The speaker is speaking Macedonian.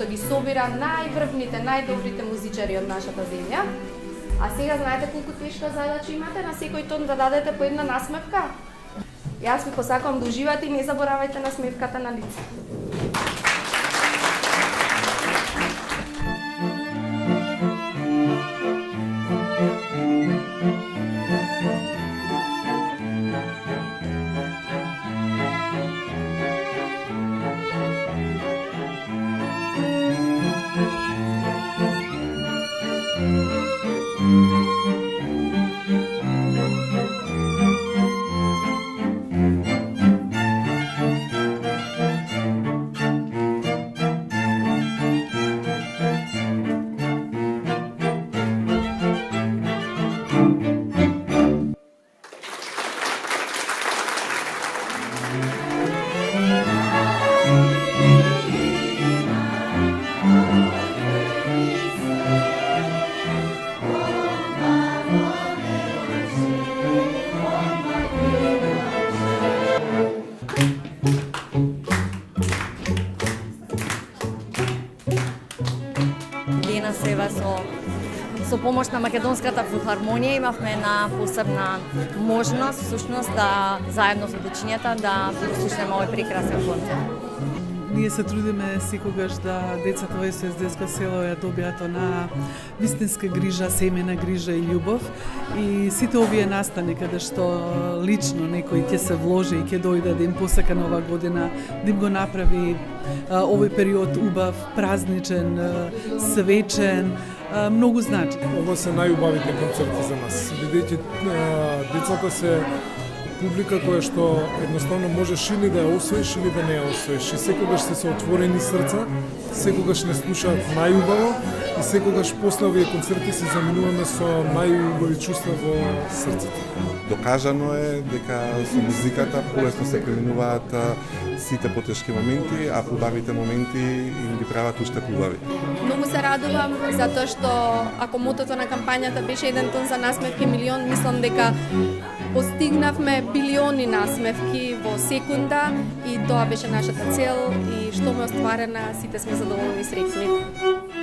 што ги собира најврвните, најдобрите музичари од нашата земја. А сега знаете колку тешка задача имате на секој тон да дадете по една насмевка? Јас ви посакувам да уживате и не заборавајте насмевката на лице. Лена Сева со помош на Македонската филхармонија имавме една посебна можност всушност да заедно со дечињата да слушнеме овој прекрасен концерт. Ние се трудиме секогаш да децата во ССД-ско село ја добијат она вистинска грижа, семејна грижа и љубов. И сите овие настани каде што лично некој ќе се вложи и ќе дојде да им посака нова година, да им го направи овој период убав, празничен, свечен, многу значи. Ова се најубавите концерти за нас, бидејќи децата се публика која што едноставно можеш или да ја освоиш или да не ја освоиш. И секогаш се со отворени срца, секогаш не слушаат најубаво и секогаш после овие концерти се заминуваме со најубави чувства во срцето. Докажано е дека со музиката полесно се преминуваат сите потешки моменти, а убавите моменти им ги прават уште поубави. Многу се радувам затоа што ако мотото на кампањата беше еден тон за насмевки милион, мислам дека постигнавме билиони насмевки во секунда и тоа беше нашата цел и што ме остварена, сите сме задоволни и среќни.